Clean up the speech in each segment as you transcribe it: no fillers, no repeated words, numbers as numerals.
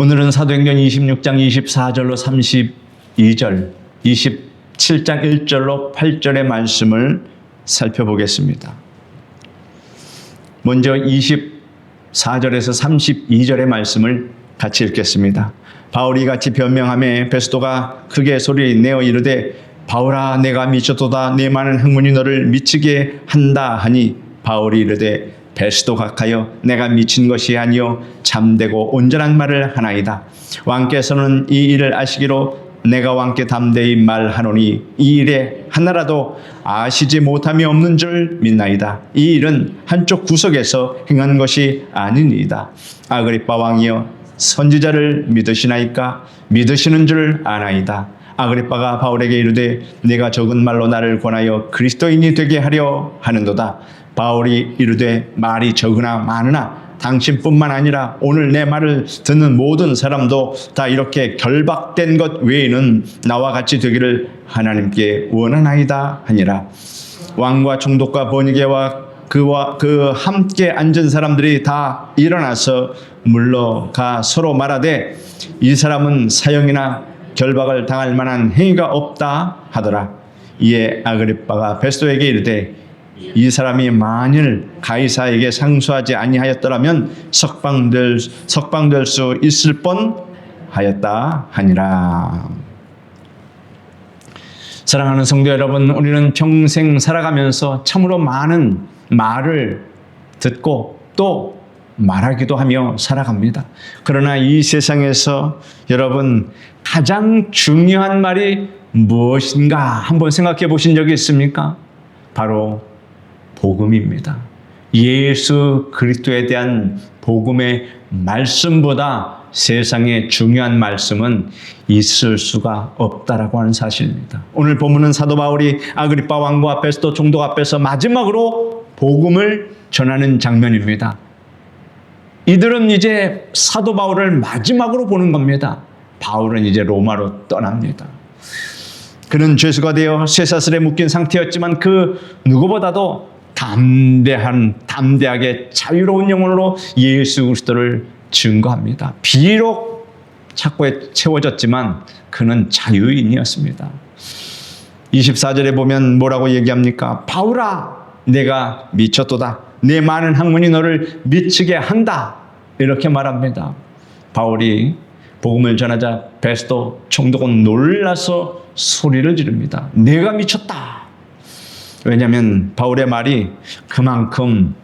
오늘은 사도행전 26장 24절로 32절, 27장 1절로 8절의 말씀을 살펴보겠습니다. 먼저 24절에서 32절의 말씀을 같이 읽겠습니다. 바울이 같이 변명하며 베스도가 크게 소리 내어 이르되 바울아 내가 미쳤도다 내 많은 학문이 너를 미치게 한다 하니 바울이 이르되 베스도 각하여 내가 미친 것이 아니요 참되고 온전한 말을 하나이다. 왕께서는 이 일을 아시기로 내가 왕께 담대히 말하노니 이 일에 하나라도 아시지 못함이 없는 줄 믿나이다. 이 일은 한쪽 구석에서 행한 것이 아니니이다. 아그리빠 왕이여 선지자를 믿으시나이까? 믿으시는 줄 아나이다. 아그리빠가 바울에게 이르되 내가 적은 말로 나를 권하여 그리스도인이 되게 하려 하는도다. 바울이 이르되 말이 적으나 많으나 당신뿐만 아니라 오늘 내 말을 듣는 모든 사람도 다 이렇게 결박된 것 외에는 나와 같이 되기를 하나님께 원하나이다 하니라. 왕과 총독과 번이게와 그와 그 함께 앉은 사람들이 다 일어나서 물러가 서로 말하되 이 사람은 사형이나 결박을 당할 만한 행위가 없다 하더라. 이에 아그리빠가 베스도에게 이르되 이 사람이 만일 가이사에게 상수하지 아니하였더라면 석방될 수 있을 뻔하였다 하니라. 사랑하는 성도 여러분, 우리는 평생 살아가면서 참으로 많은 말을 듣고 또 말하기도 하며 살아갑니다. 그러나 이 세상에서 여러분 가장 중요한 말이 무엇인가 한번 생각해 보신 적이 있습니까? 바로 복음입니다. 예수 그리스도에 대한 복음의 말씀보다 세상에 중요한 말씀은 있을 수가 없다라고 하는 사실입니다. 오늘 본문은 사도 바울이 아그리빠 왕과 베스도 총독 앞에서 마지막으로 복음을 전하는 장면입니다. 이들은 이제 사도 바울을 마지막으로 보는 겁니다. 바울은 이제 로마로 떠납니다. 그는 죄수가 되어 쇠사슬에 묶인 상태였지만 그 누구보다도 담대하게 자유로운 영혼으로 예수 그리스도를 증거합니다. 비록 착고에 채워졌지만 그는 자유인이었습니다. 24절에 보면 뭐라고 얘기합니까? 바울아 내가 미쳤도다. 내 많은 학문이 너를 미치게 한다. 이렇게 말합니다. 바울이 복음을 전하자 베스도 총독은 놀라서 소리를 지릅니다. 내가 미쳤다. 왜냐하면 바울의 말이 그만큼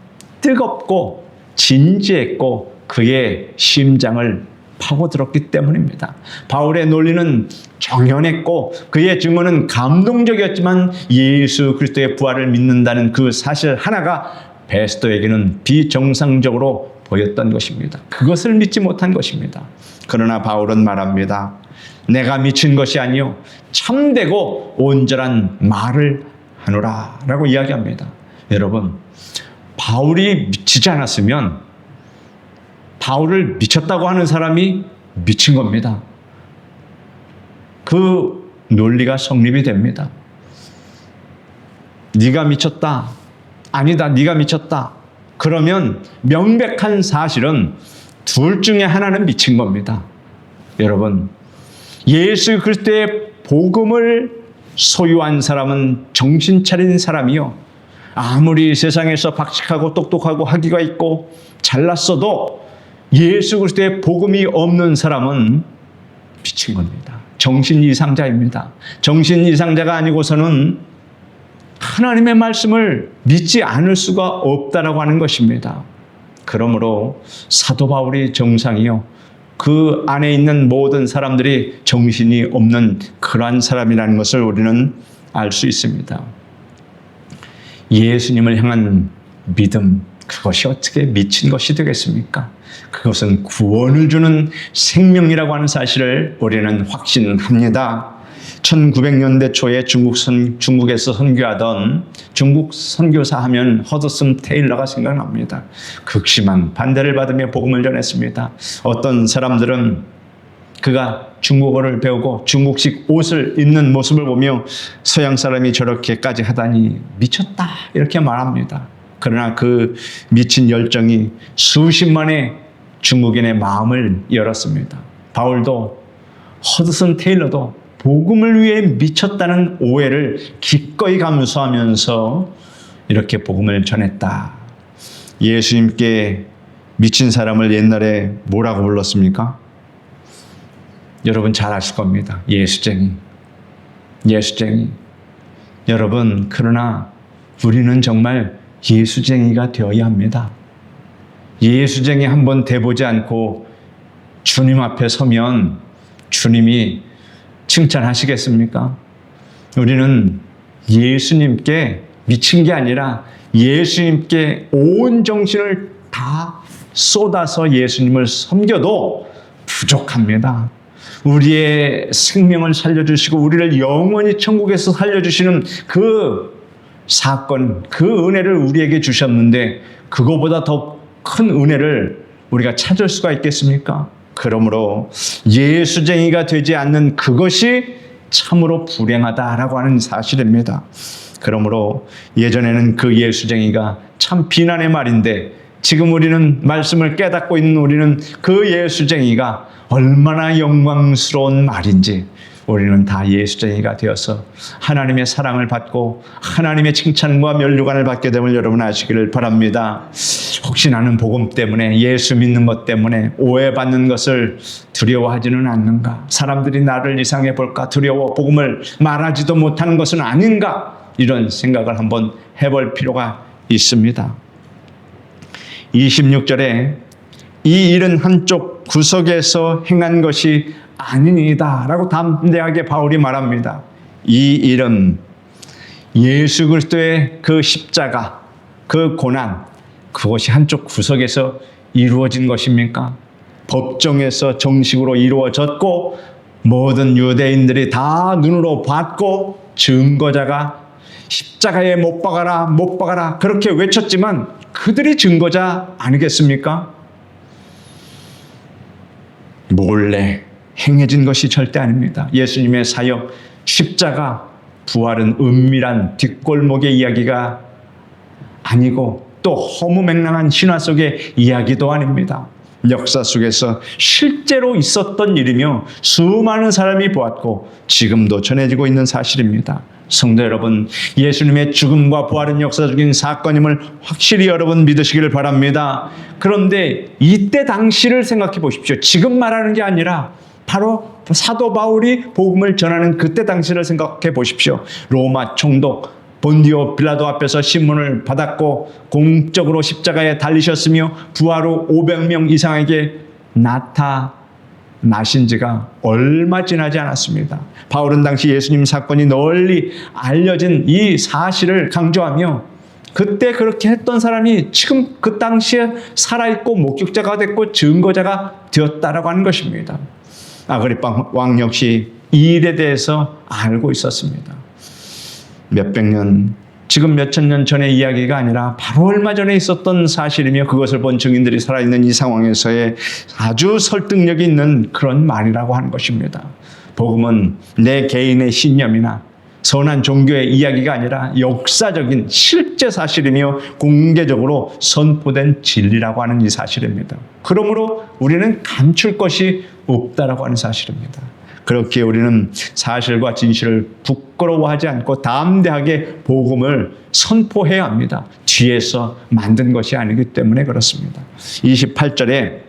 뜨겁고 진지했고 그의 심장을 파고들었기 때문입니다. 바울의 논리는 정연했고 그의 증언은 감동적이었지만 예수 그리스도의 부활을 믿는다는 그 사실 하나가 베스도에게는 비정상적으로 보였던 것입니다. 그것을 믿지 못한 것입니다. 그러나 바울은 말합니다. 내가 미친 것이 아니요 참되고 온전한 말을 하노라 라고 이야기합니다. 여러분 바울이 미치지 않았으면 바울을 미쳤다고 하는 사람이 미친 겁니다. 그 논리가 성립이 됩니다. 네가 미쳤다. 아니다. 네가 미쳤다. 그러면 명백한 사실은 둘 중에 하나는 미친 겁니다. 여러분 예수 그리스도의 복음을 소유한 사람은 정신 차린 사람이요. 아무리 세상에서 박식하고 똑똑하고 학위가 있고 잘났어도 예수 그리스도의 복음이 없는 사람은 미친 겁니다. 정신 이상자입니다. 정신 이상자가 아니고서는 하나님의 말씀을 믿지 않을 수가 없다라고 하는 것입니다. 그러므로 사도 바울이 정상이요. 그 안에 있는 모든 사람들이 정신이 없는 그러한 사람이라는 것을 우리는 알 수 있습니다. 예수님을 향한 믿음, 그것이 어떻게 미친 것이 되겠습니까? 그것은 구원을 주는 생명이라고 하는 사실을 우리는 확신합니다. 1900년대 초에 중국에서 선교하던 중국 선교사 하면 허드슨 테일러가 생각납니다. 극심한 반대를 받으며 복음을 전했습니다. 어떤 사람들은 그가 중국어를 배우고 중국식 옷을 입는 모습을 보며 서양 사람이 저렇게까지 하다니 미쳤다 이렇게 말합니다. 그러나 그 미친 열정이 수십만의 중국인의 마음을 열었습니다. 바울도 허드슨 테일러도 복음을 위해 미쳤다는 오해를 기꺼이 감수하면서 이렇게 복음을 전했다. 예수님께 미친 사람을 옛날에 뭐라고 불렀습니까? 여러분 잘 아실 겁니다. 예수쟁이. 예수쟁이. 여러분, 그러나 우리는 정말 예수쟁이가 되어야 합니다. 예수쟁이 한번 돼보지 않고 주님 앞에 서면 주님이 칭찬하시겠습니까? 우리는 예수님께 미친 게 아니라 예수님께 온 정신을 다 쏟아서 예수님을 섬겨도 부족합니다. 우리의 생명을 살려주시고 우리를 영원히 천국에서 살려주시는 그 사건, 그 은혜를 우리에게 주셨는데 그거보다 더 큰 은혜를 우리가 찾을 수가 있겠습니까? 그러므로 예수쟁이가 되지 않는 그것이 참으로 불행하다라고 하는 사실입니다. 그러므로 예전에는 그 예수쟁이가 참 비난의 말인데 지금 우리는 말씀을 깨닫고 있는 우리는 그 예수쟁이가 얼마나 영광스러운 말인지 우리는 다 예수쟁이가 되어서 하나님의 사랑을 받고 하나님의 칭찬과 면류관을 받게 됨을 여러분 아시기를 바랍니다. 혹시 나는 복음 때문에 예수 믿는 것 때문에 오해받는 것을 두려워하지는 않는가? 사람들이 나를 이상해 볼까 두려워 복음을 말하지도 못하는 것은 아닌가? 이런 생각을 한번 해볼 필요가 있습니다. 26절에 이 일은 한쪽 구석에서 행한 것이 아니니다 라고 담대하게 바울이 말합니다. 이 일은 예수 그리스도의 그 십자가, 그 고난, 그것이 한쪽 구석에서 이루어진 것입니까? 법정에서 정식으로 이루어졌고 모든 유대인들이 다 눈으로 봤고 증거자가 십자가에 못 박아라 못 박아라 그렇게 외쳤지만 그들이 증거자 아니겠습니까? 몰래 행해진 것이 절대 아닙니다. 예수님의 사역, 십자가, 부활은 은밀한 뒷골목의 이야기가 아니고 또 허무맹랑한 신화 속의 이야기도 아닙니다. 역사 속에서 실제로 있었던 일이며 수많은 사람이 보았고 지금도 전해지고 있는 사실입니다. 성도 여러분, 예수님의 죽음과 부활은 역사적인 사건임을 확실히 여러분 믿으시기를 바랍니다. 그런데 이때 당시를 생각해 보십시오. 지금 말하는 게 아니라 바로 사도 바울이 복음을 전하는 그때 당시를 생각해 보십시오. 로마 총독 본디오 빌라도 앞에서 신문을 받았고 공적으로 십자가에 달리셨으며 부활 후 500명 이상에게 나타나신 지가 얼마 지나지 않았습니다. 바울은 당시 예수님 사건이 널리 알려진 이 사실을 강조하며 그때 그렇게 했던 사람이 지금 그 당시에 살아있고 목격자가 됐고 증거자가 되었다라고 하는 것입니다. 아그리빠 왕 역시 이 일에 대해서 알고 있었습니다. 몇백 년, 지금 몇천 년 전의 이야기가 아니라 바로 얼마 전에 있었던 사실이며 그것을 본 증인들이 살아있는 이 상황에서의 아주 설득력이 있는 그런 말이라고 하는 것입니다. 복음은 내 개인의 신념이나 선한 종교의 이야기가 아니라 역사적인 실제 사실이며 공개적으로 선포된 진리라고 하는 이 사실입니다. 그러므로 우리는 감출 것이 없다라고 하는 사실입니다. 그렇게 우리는 사실과 진실을 부끄러워하지 않고 담대하게 복음을 선포해야 합니다. 뒤에서 만든 것이 아니기 때문에 그렇습니다. 28절에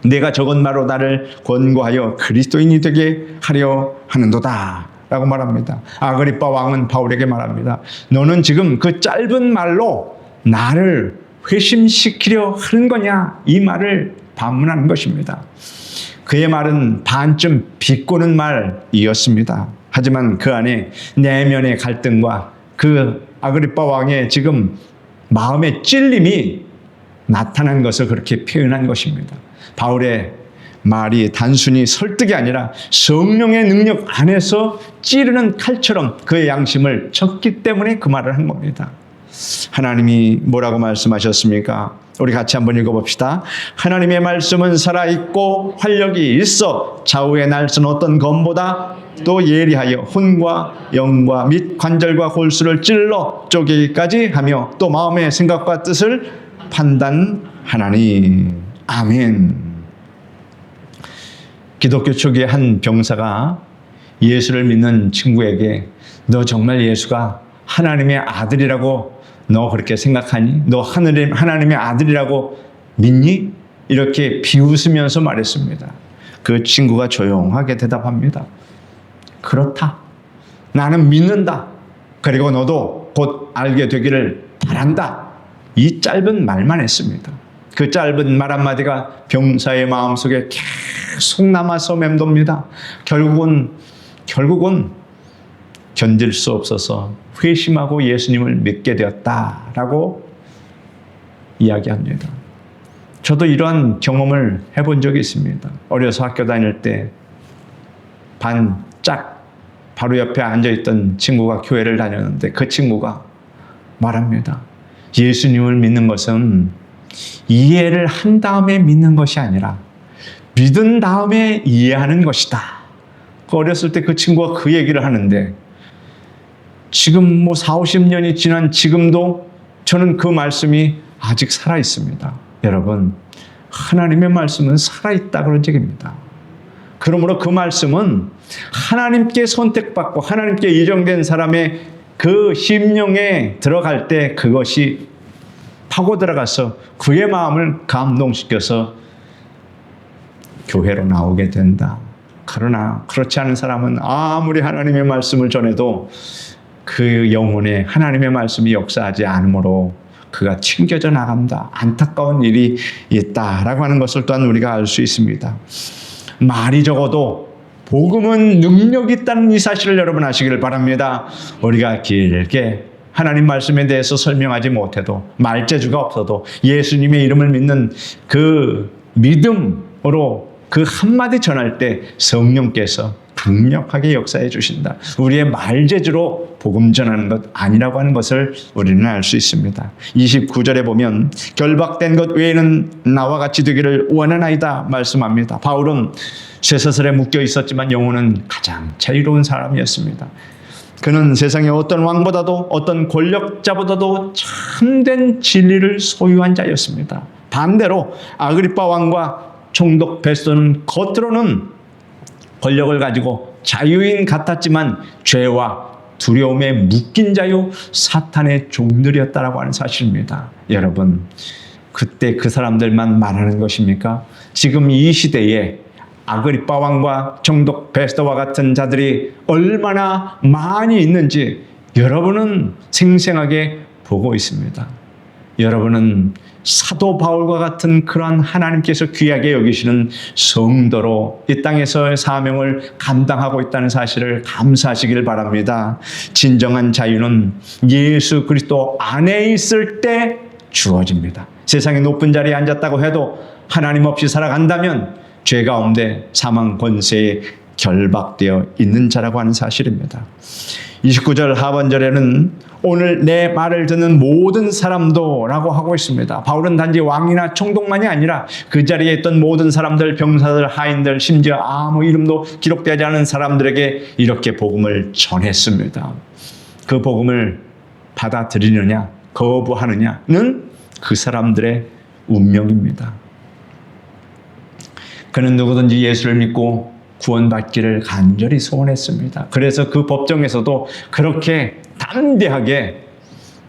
내가 적은 말로 나를 권고하여 그리스도인이 되게 하려 하는도다 라고 말합니다. 아그리빠 왕은 바울에게 말합니다. 너는 지금 그 짧은 말로 나를 회심시키려 하는 거냐? 이 말을 반문하는 것입니다. 그의 말은 반쯤 비꼬는 말이었습니다. 하지만 그 안에 내면의 갈등과 그 아그리빠 왕의 지금 마음의 찔림이 나타난 것을 그렇게 표현한 것입니다. 바울의 말이 단순히 설득이 아니라 성령의 능력 안에서 찌르는 칼처럼 그의 양심을 쳤기 때문에 그 말을 한 겁니다. 하나님이 뭐라고 말씀하셨습니까? 우리 같이 한번 읽어봅시다. 하나님의 말씀은 살아있고 활력이 있어 좌우의 날선 어떤 검보다 또 예리하여 혼과 영과 및 관절과 골수를 찔러 쪼개기까지 하며 또 마음의 생각과 뜻을 판단하나니. 아멘. 기독교 초기에 한 병사가 예수를 믿는 친구에게 너 정말 예수가 하나님의 아들이라고 너 그렇게 생각하니? 너 하나님의 아들이라고 믿니? 이렇게 비웃으면서 말했습니다. 그 친구가 조용하게 대답합니다. 그렇다. 나는 믿는다. 그리고 너도 곧 알게 되기를 바란다. 이 짧은 말만 했습니다. 그 짧은 말 한마디가 병사의 마음속에 계속 남아서 맴돕니다. 결국은 견딜 수 없어서 회심하고 예수님을 믿게 되었다라고 이야기합니다. 저도 이러한 경험을 해본 적이 있습니다. 어려서 학교 다닐 때 반짝 바로 옆에 앉아있던 친구가 교회를 다녔는데 그 친구가 말합니다. 예수님을 믿는 것은 이해를 한 다음에 믿는 것이 아니라 믿은 다음에 이해하는 것이다. 어렸을 때 그 친구가 그 얘기를 하는데 지금 40, 50년이 지난 지금도 저는 그 말씀이 아직 살아 있습니다. 여러분, 하나님의 말씀은 살아있다 그런 얘기입니다. 그러므로 그 말씀은 하나님께 선택받고 하나님께 예정된 사람의 그 심령에 들어갈 때 그것이 파고 들어가서 그의 마음을 감동시켜서 교회로 나오게 된다. 그러나 그렇지 않은 사람은 아무리 하나님의 말씀을 전해도 그 영혼에 하나님의 말씀이 역사하지 않으므로 그가 튕겨져 나간다. 안타까운 일이 있다라고 하는 것을 또한 우리가 알 수 있습니다. 말이 적어도 복음은 능력이 있다는 이 사실을 여러분 아시기를 바랍니다. 우리가 길게 하나님 말씀에 대해서 설명하지 못해도 말재주가 없어도 예수님의 이름을 믿는 그 믿음으로 그 한마디 전할 때 성령께서 강력하게 역사해 주신다. 우리의 말재주로 복음 전하는 것 아니라고 하는 것을 우리는 알 수 있습니다. 29절에 보면 결박된 것 외에는 나와 같이 되기를 원하나이다 말씀합니다. 바울은 쇠사슬에 묶여 있었지만 영혼은 가장 자유로운 사람이었습니다. 그는 세상의 어떤 왕보다도 어떤 권력자보다도 참된 진리를 소유한 자였습니다. 반대로 아그리파 왕과 총독 베스토는 겉으로는 권력을 가지고 자유인 같았지만 죄와 두려움에 묶인 자요 사탄의 종들이었다라고 하는 사실입니다. 여러분, 그때 그 사람들만 말하는 것입니까? 지금 이 시대에 아그리파 왕과 총독 베스토와 같은 자들이 얼마나 많이 있는지 여러분은 생생하게 보고 있습니다. 여러분은 사도 바울과 같은 그러한 하나님께서 귀하게 여기시는 성도로 이 땅에서의 사명을 감당하고 있다는 사실을 감사하시길 바랍니다. 진정한 자유는 예수 그리스도 안에 있을 때 주어집니다. 세상의 높은 자리에 앉았다고 해도 하나님 없이 살아간다면 죄 가운데 사망 권세에 결박되어 있는 자라고 하는 사실입니다. 29절 하반절에는 오늘 내 말을 듣는 모든 사람도 라고 하고 있습니다. 바울은 단지 왕이나 총독만이 아니라 그 자리에 있던 모든 사람들, 병사들, 하인들, 심지어 아무 이름도 기록되지 않은 사람들에게 이렇게 복음을 전했습니다. 그 복음을 받아들이느냐 거부하느냐는 그 사람들의 운명입니다. 그는 누구든지 예수를 믿고 구원받기를 간절히 소원했습니다. 그래서 그 법정에서도 그렇게 담대하게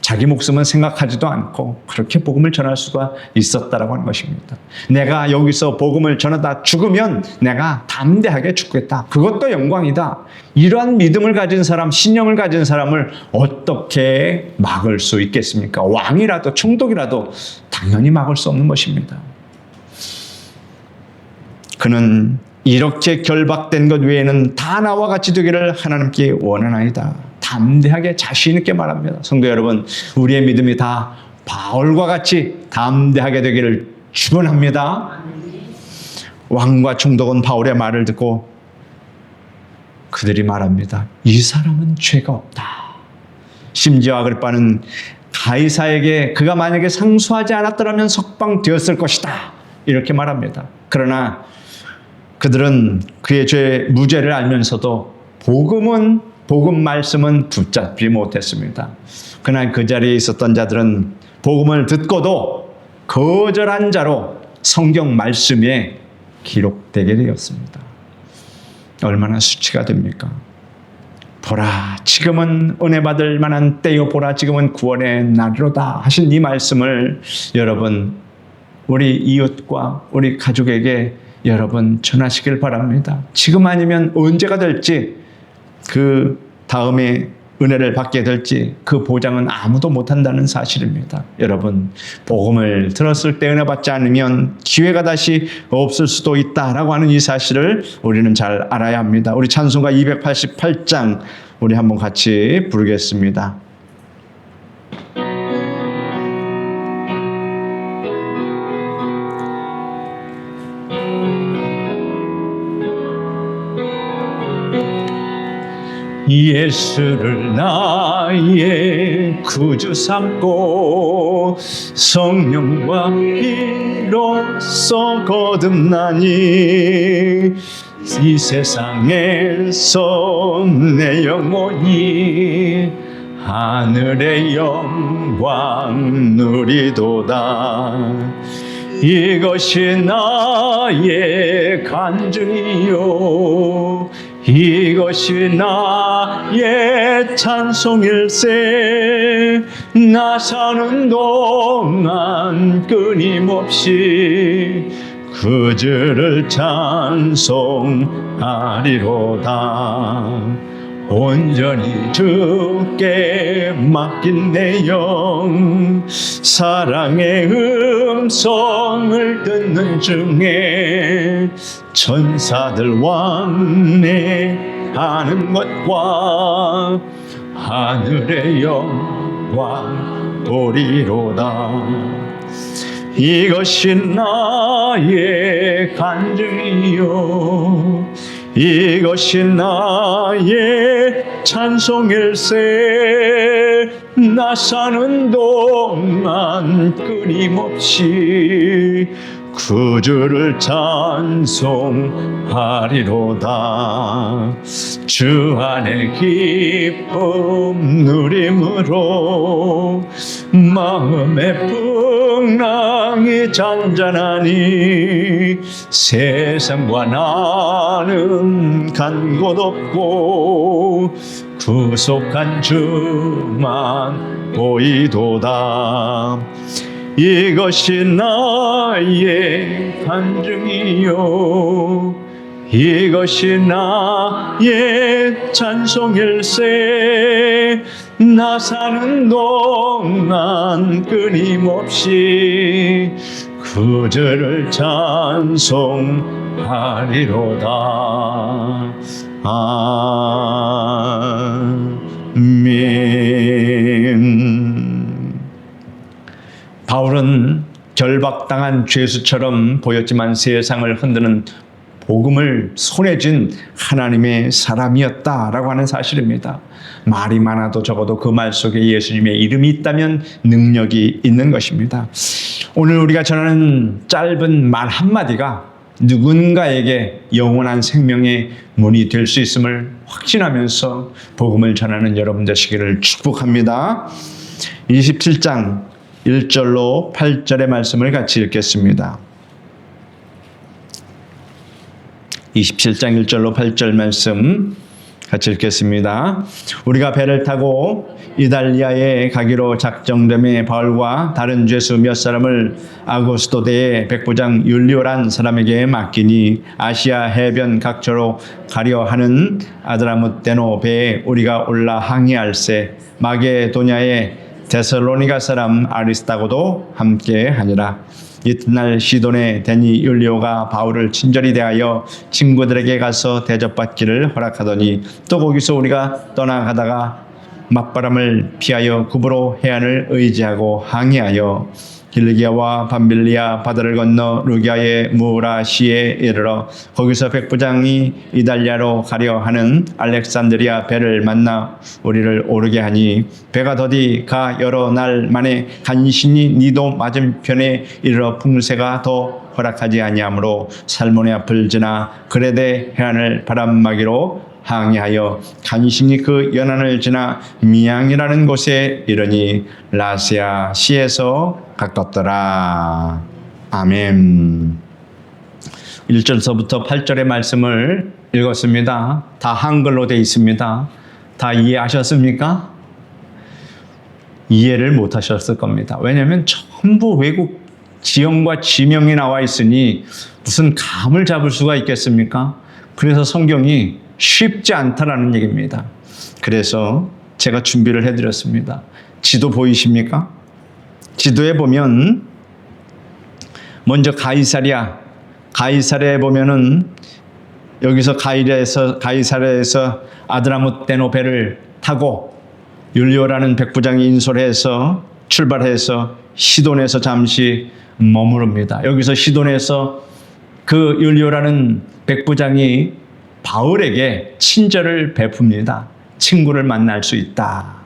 자기 목숨은 생각하지도 않고 그렇게 복음을 전할 수가 있었다라고 하는 것입니다. 내가 여기서 복음을 전하다 죽으면 내가 담대하게 죽겠다. 그것도 영광이다. 이러한 믿음을 가진 사람, 신념을 가진 사람을 어떻게 막을 수 있겠습니까? 왕이라도 총독이라도 당연히 막을 수 없는 것입니다. 그는 이렇게 결박된 것 외에는 다 나와 같이 되기를 하나님께 원하나이다. 담대하게 자신 있게 말합니다. 성도 여러분, 우리의 믿음이 다 바울과 같이 담대하게 되기를 축원합니다. 왕과 총독은 바울의 말을 듣고 그들이 말합니다. 이 사람은 죄가 없다. 심지어 아그리파는 가이사에게 그가 만약에 상수하지 않았더라면 석방되었을 것이다. 이렇게 말합니다. 그러나 그들은 그의 무죄를 알면서도 복음 말씀은 붙잡지 못했습니다. 그날 그 자리에 있었던 자들은 복음을 듣고도 거절한 자로 성경 말씀에 기록되게 되었습니다. 얼마나 수치가 됩니까? 보라, 지금은 은혜 받을 만한 때요. 보라, 지금은 구원의 날이로다 하신 이 말씀을 여러분, 우리 이웃과 우리 가족에게 여러분 전하시길 바랍니다. 지금 아니면 언제가 될지, 그 다음에 은혜를 받게 될지 그 보장은 아무도 못한다는 사실입니다. 여러분, 복음을 들었을 때 은혜 받지 않으면 기회가 다시 없을 수도 있다라고 하는 이 사실을 우리는 잘 알아야 합니다. 우리 찬송가 288장 우리 한번 같이 부르겠습니다. 예수를 나의 구주 삼고 성령과 피로써 거듭나니 이 세상에서 내 영혼이 하늘의 영광 누리도다. 이것이 나의 간증이요, 이것이 나의 찬송일세. 나 사는 동안 끊임없이 그 주를 찬송하리로다. 온전히 주께 맡긴 내 영, 사랑의 음성을 듣는 중에 천사들 왕래하는 것과 하늘의 영광 보리로다. 이것이 나의 간증이요, 이것이 나의 찬송일세. 나 사는 동안 끊임없이 그 주를 찬송하리로다. 주 안에 기쁨 누림으로 마음의 풍랑이 잔잔하니 세상과 나는 간 곳 없고 구속한 주만 보이도다. 이것이 나의 간증이요, 이것이 나의 찬송일세. 나 사는 동안 끊임없이 그 주를 찬송하리로다. 아멘. 바울은 결박당한 죄수처럼 보였지만 세상을 흔드는 복음을 손에 쥔 하나님의 사람이었다라고 하는 사실입니다. 말이 많아도 적어도 그 말 속에 예수님의 이름이 있다면 능력이 있는 것입니다. 오늘 우리가 전하는 짧은 말 한마디가 누군가에게 영원한 생명의 문이 될 수 있음을 확신하면서 복음을 전하는 여러분 되시기를 축복합니다. 27장 1절로 8절의 말씀을 같이 읽겠습니다. 27장 1절로 8절 말씀 같이 읽겠습니다. 우리가 배를 타고 이달리아에 가기로 작정됨에 바울과 다른 죄수 몇 사람을 아고스도대의 백부장 율리오란 사람에게 맡기니 아시아 해변 각처로 가려 하는 아드라무떼노 배에 우리가 올라 항해할세 마게도냐의 데살로니가 사람 아리스다고도 함께 하니라. 이튿날 시돈의 데니 율리오가 바울을 친절히 대하여 친구들에게 가서 대접받기를 허락하더니 또 거기서 우리가 떠나가다가 맞바람을 피하여 구브로 해안을 의지하고 항해하여 길리기아와 밤빌리아 바다를 건너 루기아의 무라시에 이르러 거기서 백부장이 이달리아로 가려 하는 알렉산드리아 배를 만나 우리를 오르게 하니 배가 더디 가 여러 날 만에 간신히 니도 맞은편에 이르러 풍세가 더 허락하지 아니하므로 살모네 앞을 지나 그레데 해안을 바람막이로 항해하여 간신히 그 연안을 지나 미양이라는 곳에 이르니 라시아 시에서 가깝더라. 아멘. 1절서부터 8절의 말씀을 읽었습니다. 다 한글로 되어 있습니다. 다 이해하셨습니까? 이해를 못 하셨을 겁니다. 왜냐하면 전부 외국 지형과 지명이 나와 있으니 무슨 감을 잡을 수가 있겠습니까? 그래서 성경이 쉽지 않다라는 얘기입니다. 그래서 제가 준비를 해드렸습니다. 지도 보이십니까? 지도에 보면 먼저 가이사랴에 보면은 여기서 가이사랴에서 아드라무떼노 배를 타고 율리오라는 백부장이 인솔해서 출발해서 시돈에서 잠시 머무릅니다. 여기서 시돈에서 그 율리오라는 백부장이 바울에게 친절을 베풉니다. 친구를 만날 수 있다.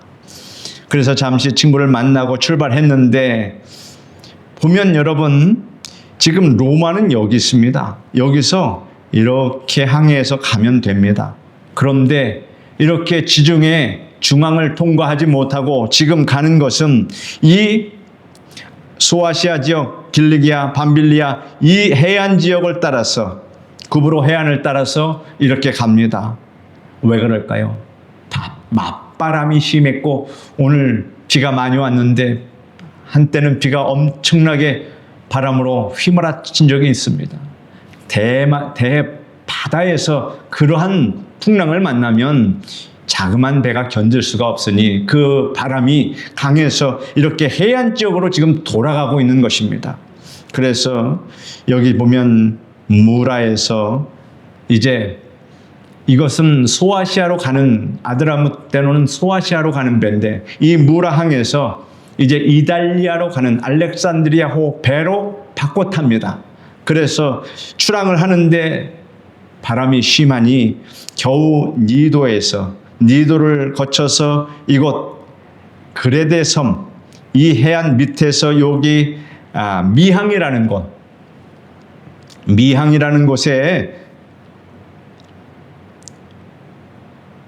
그래서 잠시 친구를 만나고 출발했는데 보면 여러분 지금 로마는 여기 있습니다. 여기서 이렇게 항해해서 가면 됩니다. 그런데 이렇게 지중해 중앙을 통과하지 못하고 지금 가는 것은 이 소아시아 지역, 길리기아, 밤빌리아 이 해안 지역을 따라서 구브로 해안을 따라서 이렇게 갑니다. 왜 그럴까요? 맞바람이 심했고 오늘 비가 많이 왔는데 한때는 비가 엄청나게 바람으로 휘몰아친 적이 있습니다. 대바다에서 그러한 풍랑을 만나면 자그만 배가 견딜 수가 없으니 그 바람이 강해서 이렇게 해안 지역으로 지금 돌아가고 있는 것입니다. 그래서 여기 보면 무라에서 이제 이것은 소아시아로 가는 아드라무떼노는 소아시아로 가는 배인데 이 무라항에서 이제 이달리아로 가는 알렉산드리아호 배로 바꿔 탑니다. 그래서 출항을 하는데 바람이 심하니 겨우 니도를 거쳐서 이곳 그레데 섬, 이 해안 밑에서 여기 미항이라는 곳에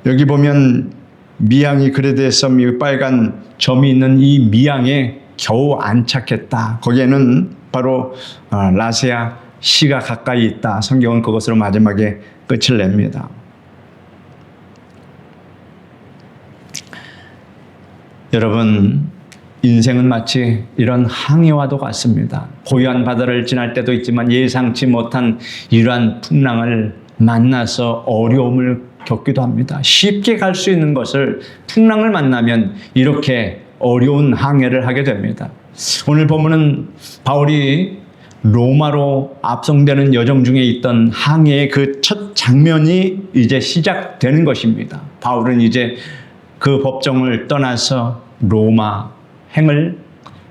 여기 보면 미항이 그레데 섬이 빨간 점이 있는 이 미항에 겨우 안착했다. 거기에는 바로 라세아 시가 가까이 있다. 성경은 그것으로 마지막에 끝을 냅니다. 여러분, 인생은 마치 이런 항해와도 같습니다. 고요한 바다를 지날 때도 있지만 예상치 못한 이러한 풍랑을 만나서 어려움을 겪기도 합니다. 쉽게 갈 수 있는 것을 풍랑을 만나면 이렇게 어려운 항해를 하게 됩니다. 오늘 본문은 바울이 로마로 압송되는 여정 중에 있던 항해의 그 첫 장면이 이제 시작되는 것입니다. 바울은 이제 그 법정을 떠나서 로마 행을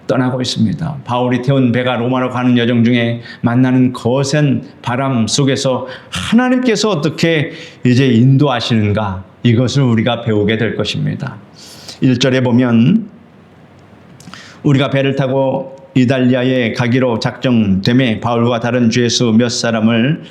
떠나고 있습니다. 바울이 태운 배가 로마로 가는 여정 중에 만나는 거센 바람 속에서 하나님께서 어떻게 이제 인도하시는가, 이것을 우리가 배우게 될 것입니다. 1절에 보면 우리가 배를 타고 이달리아에 가기로 작정되매 바울과 다른 주 예수 몇 사람을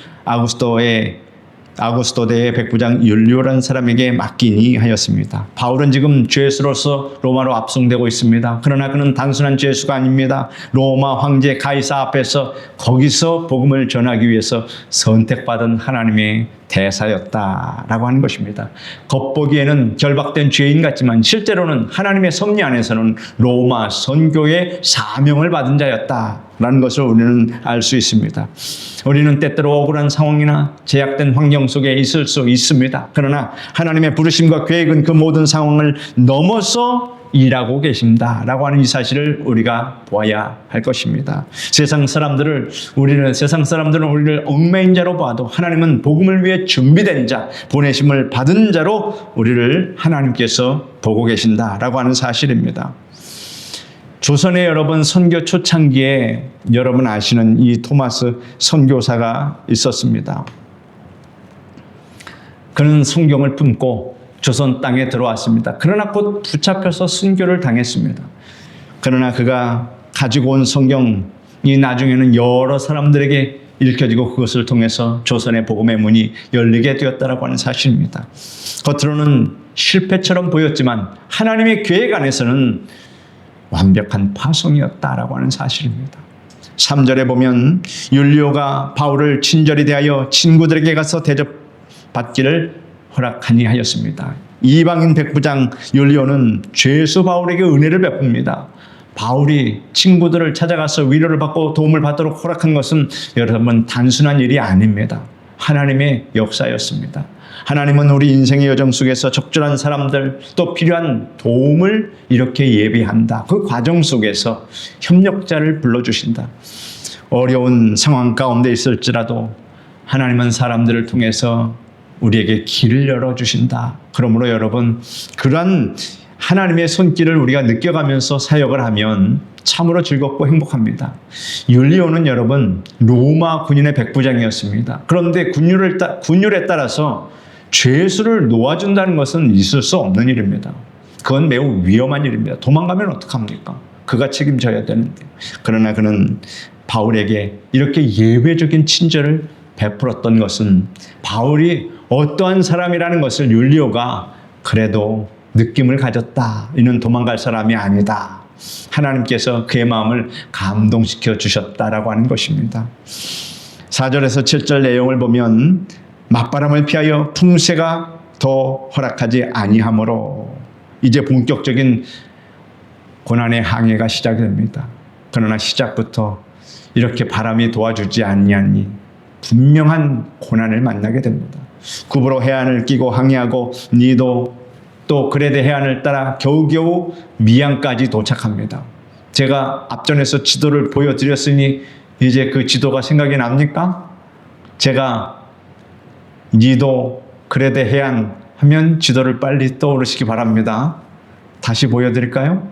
아구스토대의 백부장 율리오라는 사람에게 맡기니 하였습니다. 바울은 지금 주 예수로서 로마로 압송되고 있습니다. 그러나 그는 단순한 주 예수가 아닙니다. 로마 황제 가이사 앞에서 거기서 복음을 전하기 위해서 선택받은 하나님의 대사였다라고 하는 것입니다. 겉보기에는 결박된 죄인 같지만 실제로는 하나님의 섭리 안에서는 로마 선교의 사명을 받은 자였다라는 것을 우리는 알 수 있습니다. 우리는 때때로 억울한 상황이나 제약된 환경 속에 있을 수 있습니다. 그러나 하나님의 부르심과 계획은 그 모든 상황을 넘어서 일하고 계신다라고 하는 이 사실을 우리가 보아야 할 것입니다. 세상 사람들은 우리를 얽매인 자로 봐도 하나님은 복음을 위해 준비된 자, 보내심을 받은 자로 우리를 하나님께서 보고 계신다라고 하는 사실입니다. 조선의 여러분 선교 초창기에 여러분 아시는 이 토마스 선교사가 있었습니다. 그는 성경을 품고 조선 땅에 들어왔습니다. 그러나 곧 붙잡혀서 순교를 당했습니다. 그러나 그가 가지고 온 성경이 나중에는 여러 사람들에게 읽혀지고 그것을 통해서 조선의 복음의 문이 열리게 되었다라고 하는 사실입니다. 겉으로는 실패처럼 보였지만 하나님의 계획 안에서는 완벽한 파송이었다라고 하는 사실입니다. 3절에 보면 율리오가 바울을 친절히 대하여 친구들에게 가서 대접받기를 허락하니 하였습니다. 이방인 백부장 율리오는 죄수 바울에게 은혜를 베풉니다. 바울이 친구들을 찾아가서 위로를 받고 도움을 받도록 허락한 것은 여러분 단순한 일이 아닙니다. 하나님의 역사였습니다. 하나님은 우리 인생의 여정 속에서 적절한 사람들 또 필요한 도움을 이렇게 예비한다. 그 과정 속에서 협력자를 불러주신다. 어려운 상황 가운데 있을지라도 하나님은 사람들을 통해서 우리에게 길을 열어주신다. 그러므로 여러분, 그러한 하나님의 손길을 우리가 느껴가면서 사역을 하면 참으로 즐겁고 행복합니다. 율리오는 여러분 로마 군인의 백부장이었습니다. 그런데 군율에 따라서 죄수를 놓아준다는 것은 있을 수 없는 일입니다. 그건 매우 위험한 일입니다. 도망가면 어떡합니까? 그가 책임져야 되는데. 그러나 그는 바울에게 이렇게 예외적인 친절을 베풀었던 것은 바울이 어떠한 사람이라는 것을 율리오가 그래도 느낌을 가졌다. 이는 도망갈 사람이 아니다. 하나님께서 그의 마음을 감동시켜 주셨다라고 하는 것입니다. 4절에서 7절 내용을 보면 맞바람을 피하여 풍세가 더 허락하지 아니하므로 이제 본격적인 고난의 항해가 시작됩니다. 그러나 시작부터 이렇게 바람이 도와주지 않냐니 분명한 고난을 만나게 됩니다. 구브로 해안을 끼고 항해하고 니도 또 그레데 해안을 따라 겨우겨우 미양까지 도착합니다. 제가 앞전에서 지도를 보여드렸으니 이제 그 지도가 생각이 납니까? 제가 니도 그레데 해안 하면 지도를 빨리 떠오르시기 바랍니다. 다시 보여드릴까요?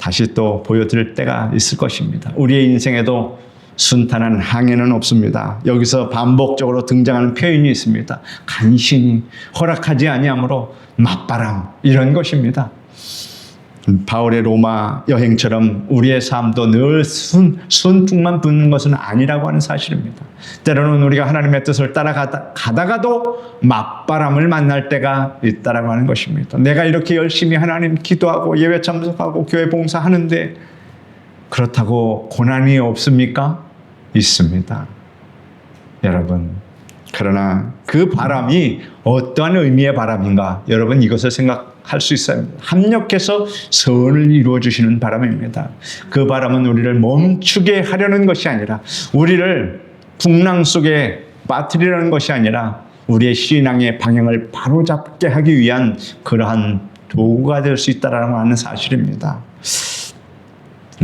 다시 또 보여드릴 때가 있을 것입니다. 우리의 인생에도 순탄한 항해는 없습니다. 여기서 반복적으로 등장하는 표현이 있습니다. 간신히 허락하지 아니하므로 맞바람 이런 것입니다. 바울의 로마 여행처럼 우리의 삶도 늘 순풍만 부는 것은 아니라고 하는 사실입니다. 때로는 우리가 하나님의 뜻을 따라가다가도 맞바람을 만날 때가 있다라고 하는 것입니다. 내가 이렇게 열심히 하나님 기도하고 예배 참석하고 교회 봉사하는데 그렇다고 고난이 없습니까? 있습니다. 여러분, 그러나 그 바람이 어떠한 의미의 바람인가? 여러분 이것을 생각할 수 있어요. 합력해서 선을 이루어 주시는 바람입니다. 그 바람은 우리를 멈추게 하려는 것이 아니라 우리를 풍랑 속에 빠뜨리려는 것이 아니라 우리의 신앙의 방향을 바로잡게 하기 위한 그러한 도구가 될 수 있다라는 하는 사실입니다.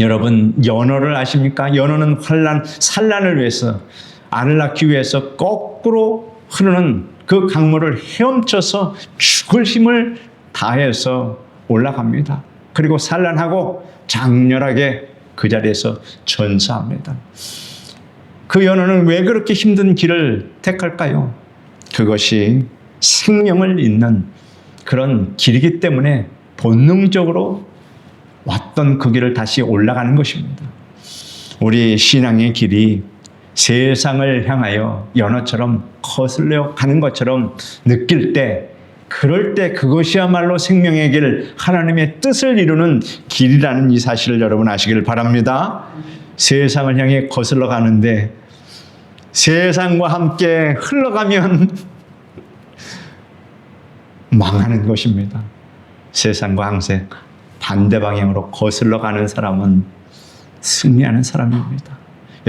여러분 연어를 아십니까? 연어는 산란을 위해서 알을 낳기 위해서 거꾸로 흐르는 그 강물을 헤엄쳐서 죽을 힘을 다해서 올라갑니다. 그리고 산란하고 장렬하게 그 자리에서 전사합니다. 그 연어는 왜 그렇게 힘든 길을 택할까요? 그것이 생명을 잇는 그런 길이기 때문에 본능적으로 왔던 그 길을 다시 올라가는 것입니다. 우리 신앙의 길이 세상을 향하여 연어처럼 거슬러 가는 것처럼 느낄 때, 그럴 때 그것이야말로 생명의 길, 하나님의 뜻을 이루는 길이라는 이 사실을 여러분 아시길 바랍니다. 세상을 향해 거슬러 가는데 세상과 함께 흘러가면 망하는 것입니다. 세상과 항상 반대 방향으로 거슬러 가는 사람은 승리하는 사람입니다.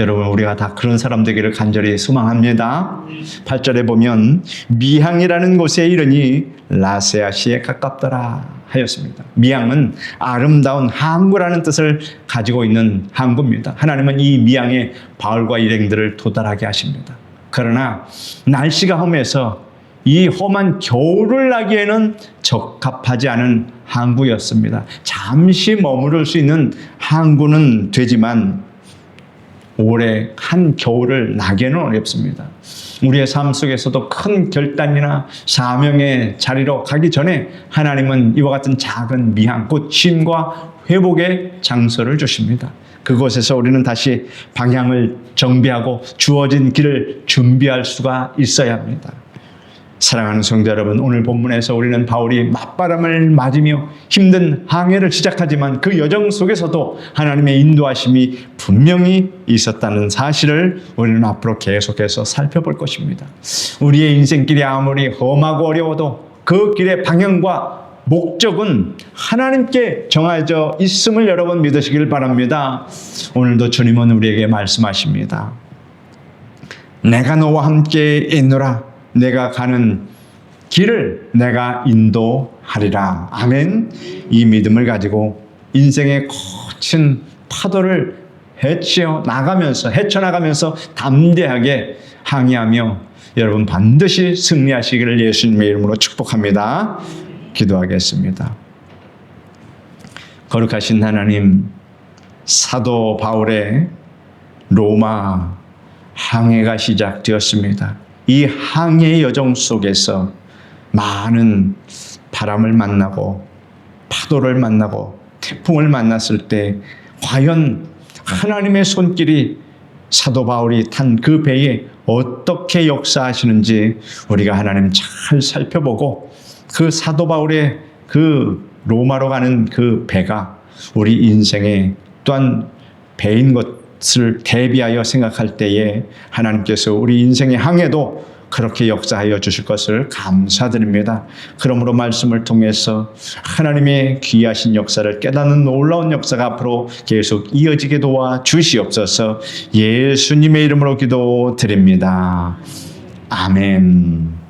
여러분 우리가 다 그런 사람 되기를 간절히 소망합니다. 8절에 보면 미항이라는 곳에 이르니 라세아시에 가깝더라 하였습니다. 미항은 아름다운 항구라는 뜻을 가지고 있는 항구입니다. 하나님은 이 미항에 바울과 일행들을 도달하게 하십니다. 그러나 날씨가 험해서 이 험한 겨울을 나기에는 적합하지 않은 항구였습니다. 잠시 머무를 수 있는 항구는 되지만 오래 한 겨울을 나기에는 어렵습니다. 우리의 삶 속에서도 큰 결단이나 사명의 자리로 가기 전에 하나님은 이와 같은 작은 미항, 곧 쉼과 회복의 장소를 주십니다. 그곳에서 우리는 다시 방향을 정비하고 주어진 길을 준비할 수가 있어야 합니다. 사랑하는 성도 여러분, 오늘 본문에서 우리는 바울이 맞바람을 맞으며 힘든 항해를 시작하지만 그 여정 속에서도 하나님의 인도하심이 분명히 있었다는 사실을 우리는 앞으로 계속해서 살펴볼 것입니다. 우리의 인생길이 아무리 험하고 어려워도 그 길의 방향과 목적은 하나님께 정해져 있음을 여러분 믿으시길 바랍니다. 오늘도 주님은 우리에게 말씀하십니다. 내가 너와 함께 있노라. 내가 가는 길을 내가 인도하리라. 아멘. 이 믿음을 가지고 인생의 거친 파도를 헤쳐나가면서 담대하게 항해하며 여러분 반드시 승리하시기를 예수님의 이름으로 축복합니다. 기도하겠습니다. 거룩하신 하나님, 사도 바울의 로마 항해가 시작되었습니다. 이 항해의 여정 속에서 많은 바람을 만나고 파도를 만나고 태풍을 만났을 때 과연 하나님의 손길이 사도 바울이 탄 그 배에 어떻게 역사하시는지 우리가 하나님 잘 살펴보고 그 사도 바울의 그 로마로 가는 그 배가 우리 인생의 또한 배인 것을 대비하여 생각할 때에 하나님께서 우리 인생의 항해도 그렇게 역사하여 주실 것을 감사드립니다. 그러므로 말씀을 통해서 하나님의 귀하신 역사를 깨닫는 놀라운 역사가 앞으로 계속 이어지게 도와 주시옵소서. 예수님의 이름으로 기도드립니다. 아멘.